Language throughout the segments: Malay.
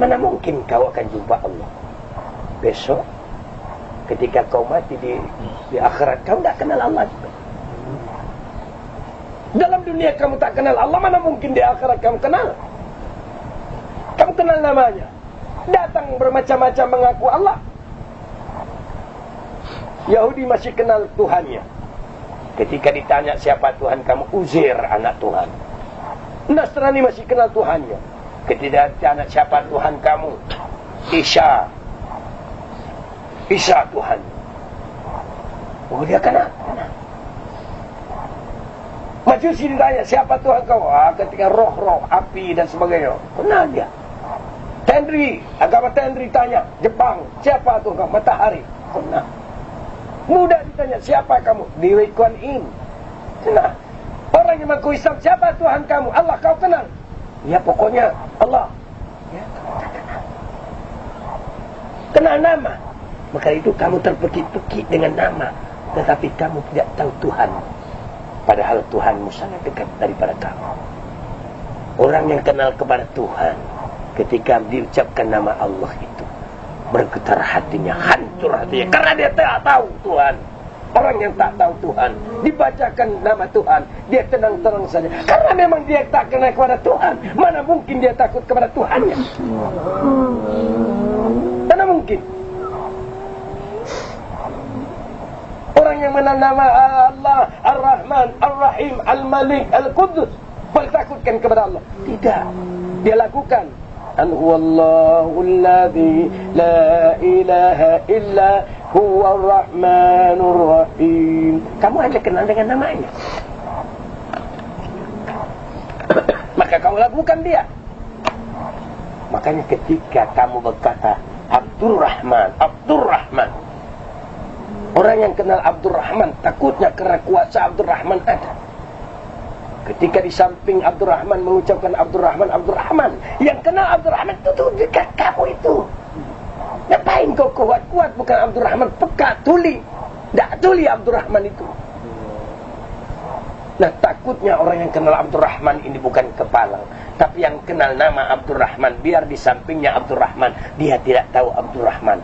Mana mungkin kau akan jumpa Allah besok ketika kau mati di akhirat. Kau tak kenal Allah juga. Dalam dunia kamu tak kenal Allah, mana mungkin di akhirat kamu kenal? Kamu kenal namanya, datang bermacam-macam mengaku Allah. Yahudi masih kenal Tuhannya. Ketika ditanya siapa Tuhan kamu, Uzair anak Tuhan. Nasrani masih kenal Tuhannya. Ketika ditanya siapa Tuhan kamu, Isa Tuhan. Oh, dia kenal. Majusi ditanya siapa Tuhan kau, ketika roh-roh, api dan sebagainya, kenal dia. Agama Tenri tanya, Jepang, siapa Tuhan kau? Matahari, kenal. Muda ditanya, siapa kamu? Dewi Kuan Yin, kenal. Orang yang mengaku Islam, siapa Tuhan kamu? Allah, kau kenal? Ya pokoknya Allah. Ya, tak kenal. Kenal nama. Maka itu kamu terpekik-pekik dengan nama, tetapi kamu tidak tahu Tuhan. Padahal Tuhanmu sangat dekat daripada kamu. Orang yang kenal kepada Tuhan, ketika diucapkan nama Allah itu, bergetar hatinya, hancur hatinya, karena dia tak tahu Tuhan. Orang yang tak tahu Tuhan, dibacakan nama Tuhan, dia tenang-tenang saja. Karena memang dia tak kenal kepada Tuhan. Mana mungkin dia takut kepada Tuhannya? Mana mungkin? Orang yang mengenal nama Allah, Ar-Rahman, Ar-Rahim, Al-Malik, Al-Quddus, bertakutkan kepada Allah? Tidak. Dia lakukan. Huwallahu alladhi la ilaha illa huwa ar-Rahmanur Rahim. Kamu hanya kenal dengan namanya. Maka kamu lakukan dia. Makanya ketika kamu berkata Abdurrahman, orang yang kenal Abdurrahman takutnya karena kuasa Abdurrahman ada. Ketika di samping Abdurrahman mengucapkan Abdurrahman, yang kenal Abdurrahman itu dekat kamu itu. Ngapain kau kuat-kuat? Bukan Abdurrahman, pekat, tuli. Tak tuli Abdurrahman itu. Nah, takutnya orang yang kenal Abdurrahman ini bukan kepalang, tapi yang kenal nama Abdurrahman, biar di sampingnya Abdurrahman, dia tidak tahu Abdurrahman.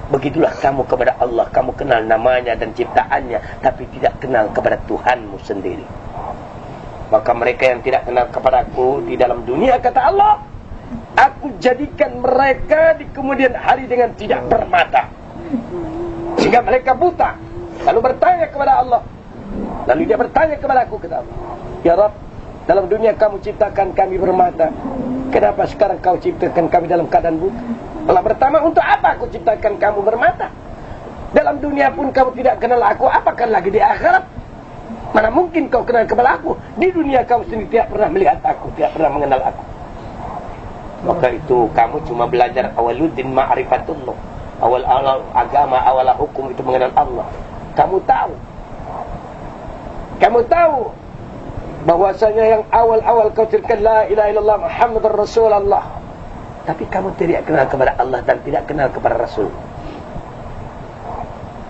Begitulah kamu kepada Allah. Kamu kenal namanya dan ciptaannya, tapi tidak kenal kepada Tuhanmu sendiri. Maka mereka yang tidak kenal kepadaku di dalam dunia, kata Allah, aku jadikan mereka di kemudian hari dengan tidak bermata, sehingga mereka buta. Lalu bertanya kepada Allah. Lalu dia bertanya kepada aku, kata Allah, ya Rabb, dalam dunia kamu ciptakan kami bermata, kenapa sekarang kau ciptakan kami dalam keadaan buta? Allah bertanya, untuk apa aku ciptakan kamu bermata? Dalam dunia pun kamu tidak kenal aku, apakan lagi di akhirat? Mana mungkin kau kenal kepada aku? Di dunia kamu sendiri tidak pernah melihat aku, tidak pernah mengenal aku. Maka itu kamu cuma belajar awaluddin ma'rifatullah. Awal agama, awal hukum itu mengenal Allah. Kamu tahu bahwasanya yang awal-awal kau ceritakan la ilaha illallah Muhammadur Rasulullah. Tapi kamu tidak kenal kepada Allah dan tidak kenal kepada Rasul.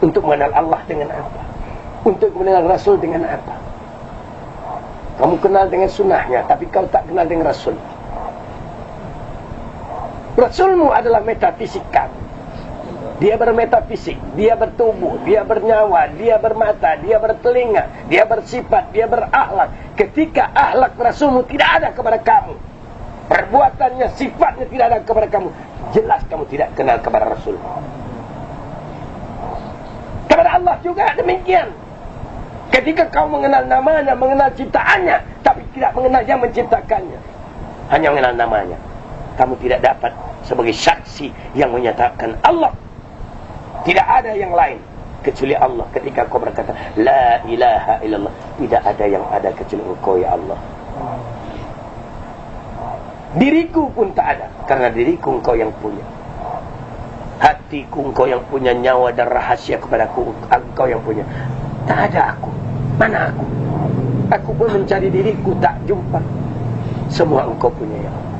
Untuk mengenal Allah dengan apa? Untuk mengenal Rasul dengan apa? Kamu kenal dengan sunnahnya, tapi kau tak kenal dengan Rasul. Rasulmu adalah metafisik kamu. Dia bermetafisik, dia bertubuh, dia bernyawa, dia bermata, dia bertelinga, dia bersifat, dia berakhlak. Ketika akhlak Rasulmu tidak ada kepada kamu, perbuatannya, sifatnya tidak ada kepada kamu, jelas kamu tidak kenal kepada Rasul. Kepada Allah juga demikian. Ketika kau mengenal namanya, mengenal ciptaannya, tapi tidak mengenal yang menciptakannya, hanya mengenal namanya, kamu tidak dapat sebagai saksi yang menyatakan Allah tidak ada yang lain kecuali Allah. Ketika kau berkata la ilaha illallah, tidak ada yang ada kecuali Engkau ya Allah. Diriku pun tak ada, karena diriku Engkau yang punya. Hatiku Engkau yang punya, nyawa dan rahasia kepadaku Engkau yang punya. Tak ada aku. Mana aku? Aku pun mencari diriku, tak jumpa. Semua Engkau punya ya Allah.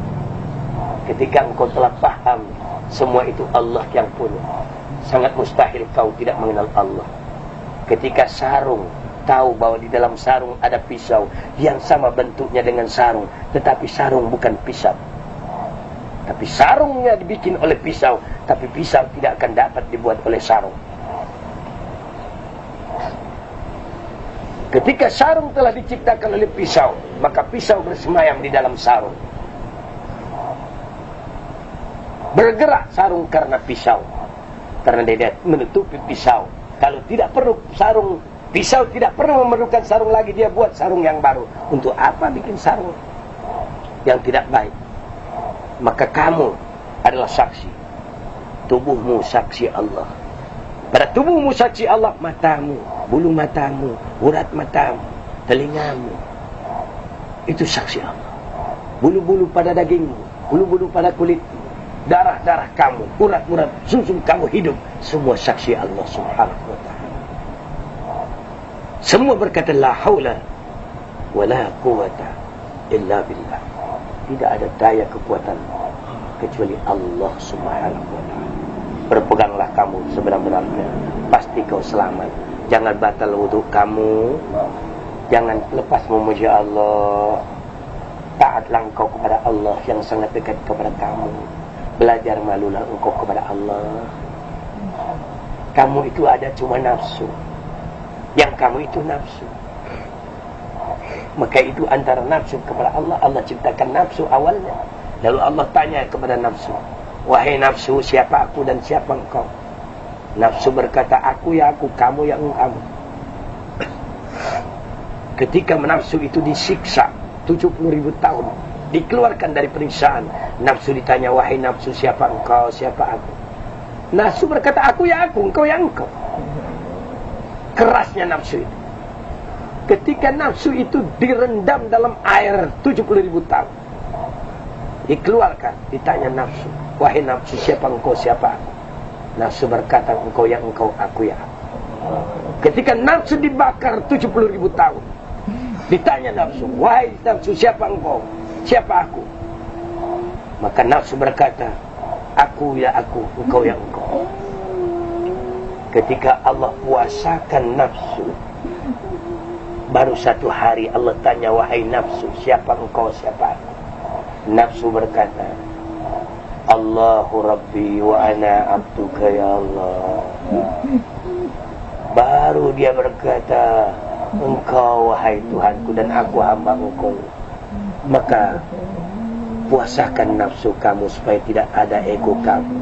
Ketika engkau telah paham semua itu Allah yang punya, sangat mustahil kau tidak mengenal Allah. Ketika sarung, tahu bahwa di dalam sarung ada pisau yang sama bentuknya dengan sarung, tetapi sarung bukan pisau. Tapi sarungnya dibikin oleh pisau, tapi pisau tidak akan dapat dibuat oleh sarung. Ketika sarung telah diciptakan oleh pisau, maka pisau bersemayam di dalam sarung. Bergerak sarung karena pisau, karena dia menutupi pisau. Kalau tidak perlu sarung, pisau tidak perlu memerlukan sarung lagi, dia buat sarung yang baru. Untuk apa bikin sarung yang tidak baik? Maka kamu adalah saksi. Tubuhmu saksi Allah. Pada tubuhmu saksi Allah, matamu, bulu matamu, urat matamu, telingamu, itu saksi Allah. Bulu-bulu pada dagingmu, bulu-bulu pada kulitmu, darah-darah kamu, urat-urat, sumsum kamu hidup, semua saksi Allah Subhanahu wa ta'ala. Semua berkata la haula wa la quwata illa billah. Tidak ada daya kekuatan kecuali Allah Subhanahu wa ta'ala. Berpeganglah kamu sebenar-benarnya, pasti kau selamat. Jangan batal wudhu kamu, jangan lepas memuji Allah. Taatlah engkau kepada Allah yang sangat dekat kepada kamu. Belajar malulah engkau kepada Allah. Kamu itu ada cuma nafsu. Yang kamu itu nafsu. Maka itu antara nafsu kepada Allah. Allah ciptakan nafsu awalnya. Lalu Allah tanya kepada nafsu, wahai nafsu, siapa aku dan siapa engkau? Nafsu berkata, aku ya aku, kamu ya kamu. Ketika nafsu itu disiksa 70.000 tahun, dikeluarkan dari periksaan, nafsu ditanya, wahai nafsu, siapa engkau, siapa aku? Nafsu berkata, aku ya aku, engkau ya engkau. Kerasnya nafsu itu. Ketika nafsu itu direndam dalam air 70.000 tahun, dikeluarkan, ditanya nafsu, wahai nafsu, siapa engkau, siapa aku? Nafsu berkata, engkau ya engkau, aku ya aku. Ketika nafsu dibakar 70.000 tahun, ditanya nafsu, wahai nafsu, siapa engkau, siapa aku? Maka nafsu berkata, aku ya aku, engkau ya engkau. Ketika Allah puasakan nafsu, baru satu hari Allah tanya, wahai nafsu, siapa engkau, siapa aku? Nafsu berkata, Allahu Rabbi wa ana abduka ya Allah. Baru dia berkata, engkau wahai Tuhanku dan aku hamba engkau. Maka puasakan nafsu kamu supaya tidak ada ego kamu.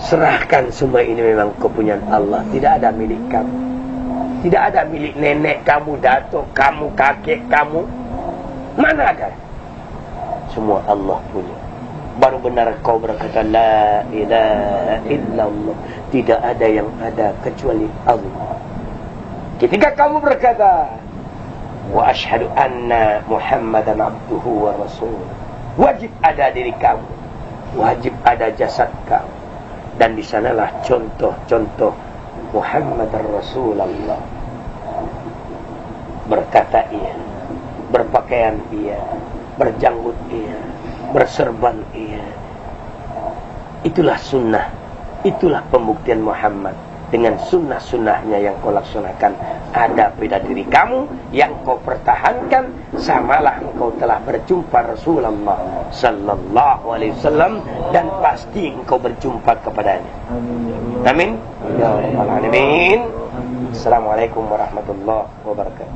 Serahkan semua ini memang kepunyaan Allah, tidak ada milik kamu. Tidak ada milik nenek kamu, datuk kamu, kakek kamu. Mana ada? Semua Allah punya. Baru benar kau berkata la ilaha illallah. Tidak ada yang ada kecuali Allah. Ketika kamu berkata wa ashhadu anna Muhammadan abduhu wa rasul, wajib ada diri kamu, wajib ada jasad kamu. Dan di sanalah contoh-contoh Muhammad Rasulullah. Berkata iya, berpakaian iya, berjanggut iya, berserban iya. Itulah sunnah, itulah pembuktian Muhammad. Dengan sunnah-sunnahnya yang kau laksanakan, ada pada diri kamu yang kau pertahankan, samalah engkau telah berjumpa Rasulullah sallallahu alaihi wasallam, dan pasti engkau berjumpa kepadanya. Amin ya rabbal alamin. Assalamualaikum warahmatullahi wabarakatuh.